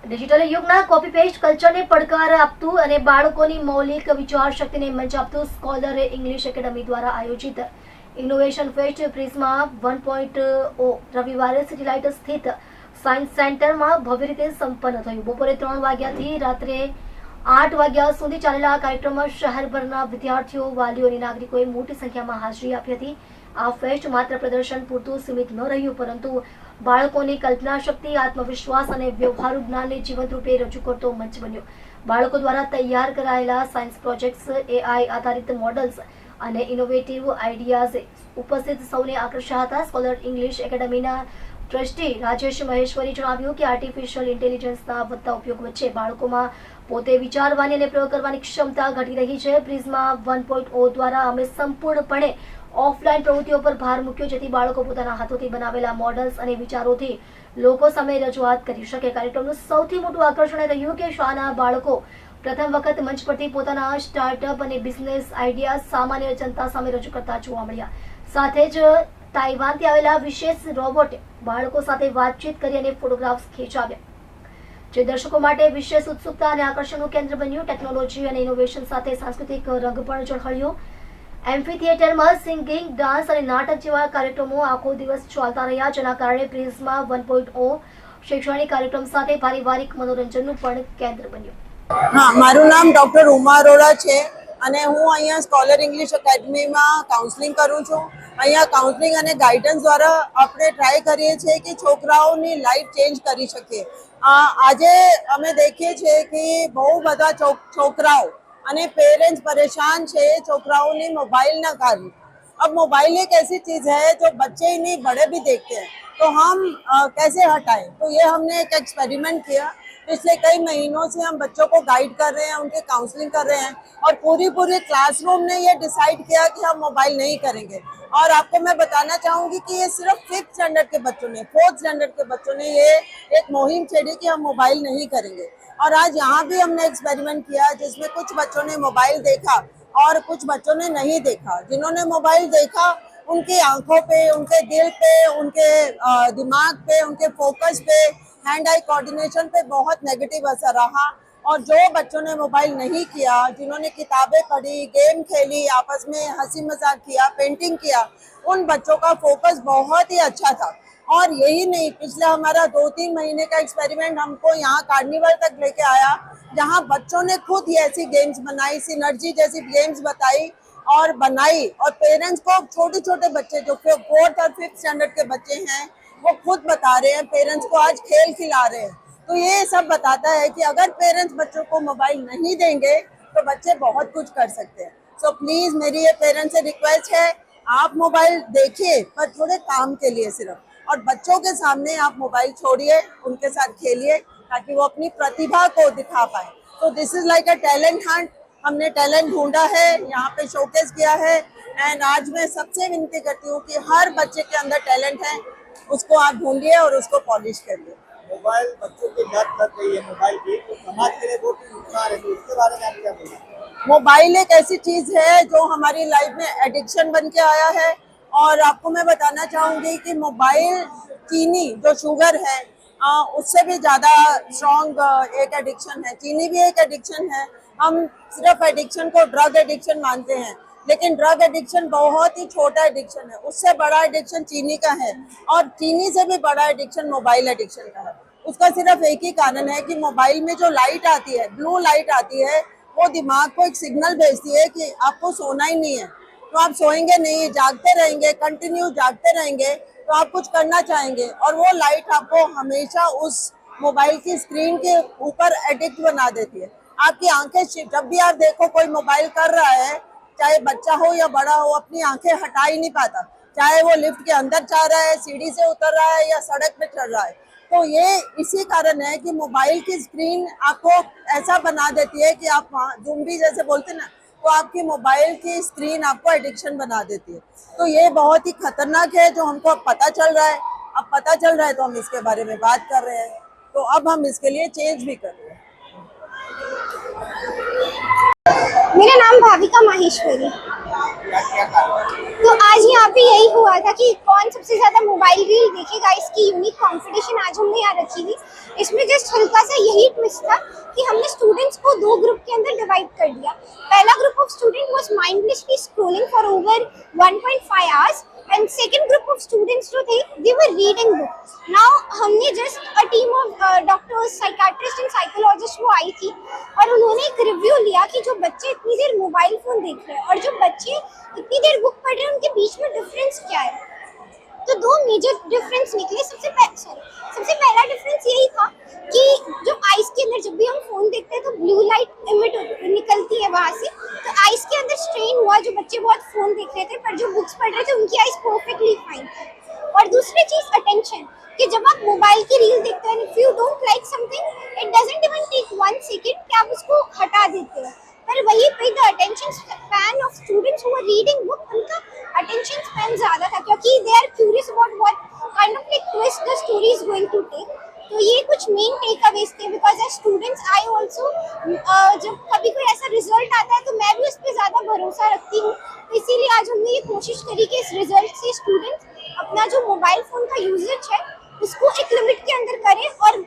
Digital યુગના copy paste કલ્ચરને પડકાર આપતું અને બાળકોની મૌલિક વિચાર શક્તિને મંચ આપતું સ્કોલર ઇંગ્લિશ એકેડમી દ્વારા આયોજિત ઇનોવેશન ફેસ્ટ પ્રિઝમા 1.0 રવિવારે સિટી લાઇટ સ્થિત સાયન્સ સેન્ટરમાં ભવ્ય રીતે સંપન્ન થયું। બપોરે 3 વાગ્યાથી રાત્રે 8 વાગ્યા સુધી ચાલેલા આ કાર્યક્રમમાં શહેરભરના વિદ્યાર્થીઓ, વાલીઓ અને નાગરિકોએ મોટી સંખ્યામાં હાજરી આપી હતી। આ ફેસ્ટ માત્ર પ્રદર્શન પૂરતું સીમિત ન રહ્યું, પરંતુ બાળકોની કલ્પના શક્તિ, આત્મવિશ્વાસ અને વ્યવહારુ જ્ઞાનને જીવંત રૂપે રજૂ કરતો મંચ બન્યો। બાળકો દ્વારા તૈયાર કરાયેલા સાયન્સ પ્રોજેક્ટ્સ, AI આધારિત મોડલ્સ અને ઇનોવેટિવ આઈડિયાઝે ઉપસ્થિત સૌને આકર્ષ્યા હતા। સ્કોલર ઇંગ્લિશ એકેડમીના ટ્રસ્ટી રાજેશ મહેશ્વરી જણાવ્યું કે આર્ટિફિશિયલ ઇન્ટેલિજન્સના વધતા ઉપયોગ વચ્ચે બાળકોમાં પોતે વિચારવાની અને પ્રયોગ કરવાની ક્ષમતા ઘટી રહી છે। પ્રિઝમા 1.0 દ્વારા અમે સંપૂર્ણપણે ઓફલાઈન પ્રવૃત્તિઓ પર ભાર મૂક્યો, જેથી બાળકો પોતાના હાથોથી બનાવેલા મોડલ્સ અને વિચારોથી લોકો સામે રજૂઆત કરી શકે। કાર્યક્રમનું સૌથી મોટું આકર્ષણ રહ્યું કે શાળાના બાળકો પ્રથમ વખત મંચ પરથી પોતાના સ્ટાર્ટઅપ અને બિઝનેસ આઈડિયા સામાન્ય જનતા સામે રજૂ કરતા જોવા મળ્યા। સાથે જ તાઇવાનથી આવેલા વિશેષ રોબોટે બાળકો સાથે વાતચીત કરી અને ફોટોગ્રાફ્સ ખેંચાવ્યા, જે દર્શકો માટે વિશેષ ઉત્સુકતા અને આકર્ષણનું કેન્દ્ર બન્યું। ટેકનોલોજી અને ઇનોવેશન સાથે સાંસ્કૃતિક રંગ પણ ઝળહળ્યો। એમ્ફી થિયેટરમાં સિંગિંગ, ડાન્સ અને નાટક જેવા કાર્યક્રમો આખો દિવસ ચાલતા રહ્યા, જેના કારણે પ્રિઝમા 1.0 શૈક્ષણિક કાર્યક્રમ સાથે પારિવારિક મનોરંજનનું પણ કેન્દ્ર બન્યું। हाँ, मारू नाम डॉक्टर उमा अरोड़ा है અને હું અહીંયા સ્કોલર ઇંગ્લિશ એકેડમીમાં કાઉન્સેલિંગ કરું છું। અહીંયા કાઉન્સેલિંગ અને ગાઈડન્સ દ્વારા આપણે ટ્રાય કરીએ છીએ કે છોકરાઓની લાઈફ ચેન્જ કરી શકીએ। આજે અમે देखીએ છીએ કે બહુ બધા છોકરાઓ અને પેરેન્ટ્સ પરેશાન છે છોકરાઓની મોબાઈલના કારણે। अब मोबाइल एक ऐसी चीज है जो बच्चे ही नहीं बड़े भी देखते हैं, तो हम कैसे हटाएं? तो ये हमने एक एक्सपेरिमेंट किया। पिछले कई महीनों से हम बच्चों को गाइड कर रहे हैं, उनके काउंसलिंग कर रहे हैं और पूरी क्लासरूम ने ये डिसाइड किया कि हम मोबाइल नहीं करेंगे। और आपको मैं बताना चाहूंगी कि ये सिर्फ 5th स्टैंडर्ड के बच्चों ने, 4th स्टैंडर्ड के बच्चों ने ये एक मुहिम छेड़ी कि हम मोबाइल नहीं करेंगे। और आज यहाँ भी हमने एक्सपेरिमेंट किया जिसमें कुछ बच्चों ने मोबाइल देखा और कुछ बच्चों ने नहीं देखा। जिन्होंने मोबाइल देखा उनकी आंखों पे, उनके दिल पे, उनके दिमाग पे, उनके फोकस पे, हैंड आई कोऑर्डिनेशन पे बहुत नेगेटिव असर रहा। और जो बच्चों ने मोबाइल नहीं किया, जिन्होंने किताबें पढ़ी, गेम खेली, आपस में हंसी मजाक किया, पेंटिंग किया, उन बच्चों का फोकस बहुत ही अच्छा था। और यही नहीं, पिछले हमारा 2-3 महीने का एक्सपेरिमेंट हमको यहाँ कार्निवल तक लेके आया, जहाँ बच्चों ने खुद ही ऐसी गेम्स बनाई, सिनर्जी जैसी गेम्स बताई और बनाई। और पेरेंट्स को छोटे छोटे बच्चे जो 4th और 5th स्टैंडर्ड के बच्चे हैं वो खुद बता रहे हैं, पेरेंट्स को आज खेल खिला रहे हैं। तो ये सब बताता है कि अगर पेरेंट्स बच्चों को मोबाइल नहीं देंगे तो बच्चे बहुत कुछ कर सकते हैं। सो प्लीज मेरी ये पेरेंट्स से रिक्वेस्ट है, आप मोबाइल देखिए पर थोड़े काम के लिए सिर्फ, और बच्चों के सामने आप मोबाइल छोड़िए, उनके साथ खेलिए ताकि वो अपनी प्रतिभा को दिखा पाए। तो this is like a talent Hunt. हमने टैलेंट ढूंढा है, यहाँ पे शोकेस किया है। एंड आज मैं सबसे विनती करती हूँ कि हर बच्चे के अंदर टैलेंट है, उसको आप ढूंढिए और उसको पॉलिश करिए। मोबाइल बच्चों की लत लग गई है मोबाइल की, तो समाज के लिए बहुत नुकसान है, तो उसके बारे में आप क्या बोलेंगे? मोबाइल एक ऐसी चीज है जो हमारी लाइफ में एडिक्शन बन के आया है। और आपको मैं बताना चाहूंगी कि मोबाइल चीनी जो शुगर है उससे भी ज्यादा स्ट्रॉन्ग एक एडिक्शन है। चीनी भी एक एडिक्शन है। हम सिर्फ एडिक्शन को ड्रग एडिक्शन मानते हैं, लेकिन ड्रग एडिक्शन बहुत ही छोटा एडिक्शन है। उससे बड़ा एडिक्शन चीनी का है और चीनी से भी बड़ा एडिक्शन मोबाइल एडिक्शन का है। उसका सिर्फ एक ही कारण है कि मोबाइल में जो लाइट आती है, ब्लू लाइट आती है, वो दिमाग को एक सिग्नल भेजती है कि आपको सोना ही नहीं है। तो आप सोएंगे नहीं, जागते रहेंगे, कंटिन्यू जागते रहेंगे, तो आप कुछ करना चाहेंगे और वो लाइट आपको हमेशा उस मोबाइल की स्क्रीन के ऊपर एडिक्ट बना देती है। आपकी आंखें, जब भी आप देखो कोई मोबाइल कर रहा है, चाहे बच्चा हो या बड़ा हो, अपनी आंखें हटा ही नहीं पाता, चाहे वो लिफ्ट के अंदर जा रहा है, सीढ़ी से उतर रहा है या सड़क पे चढ़ रहा है। तो ये इसी कारण है कि मोबाइल की स्क्रीन आपको ऐसा बना देती है कि आप ज़ूम्बी जैसे बोलते ना, तो आपकी मोबाइल की स्क्रीन आपको एडिक्शन बना देती है। तो ये बहुत ही खतरनाक है जो हमको अब पता चल रहा है। अब पता चल रहा है तो हम इसके बारे में बात कर रहे हैं, तो अब हम इसके लिए चेंज भी कर रहे हैं। मेरा नाम भाविका माहेश्वरी। क्या क्या कारण? तो आज यहाँ पे यही हुआ था कि कौन सबसे ज्यादा मोबाइल रील देखेगा, इसकी यूनिक कंपटीशन आज हमने यहाँ रखी थी। इसमें जस्ट हल्का सा यही ट्विस्ट था कि हमने स्टूडेंट्स को दो ग्रुप के अंदर डिवाइड कर दिया। पहला group of student was mindlessly scrolling for over 1.5 hours and second group of students जो थे दे वर रीडिंग बुक। नाउ हमने just a team of doctors, psychiatrist and psychologist वो आई थी और उन्होंने एक रिव्यू लिया कि जो बच्चे इतनी देर मोबाइल फोन देख रहे हैं और जो बच्चे इतनी देर बुक पढ़ रहे हैं उनके बीच में डिफरेंस क्या है। तो दो मेजर डिफरेंस निकले। सबसे पहला डिफरेंस यही था कि जो आइस के अंदर जब भी हम फोन देखते हैं तो ब्लू लाइट इमिट निकलती है वहां से, तो आइस के अंदर स्ट्रेन हुआ। जो बच्चे बहुत फोन देख रहे थे पर जो बुक्स पढ़ रहे थे उनकी आइस परफेक्टली फाइन थी। और दूसरी चीज अटेंशन, कि जब आप मोबाइल की रील देखते हैं, if you don't like something it doesn't even take 1 second कि आप उसको हटा देते हो। पर वही पे the attention span of students who are reading book, उनका अटेंशन स्पैन ज्यादा था क्योंकि they are curious about what kind of like twist the story is going to take. तो ये कुछ मेन टेक अवेज थे because as students I also जब कभी कोई ऐसा रिजल्ट आता है तो मैं भी उस पर ज्यादा भरोसा रखती हूँ। तो इसीलिए आज हमने ये कोशिश करी कि इस रिजल्ट से स्टूडेंट्स अपना जो मोबाइल फोन का यूजेज है उसको एक लिमिट के अंदर करें और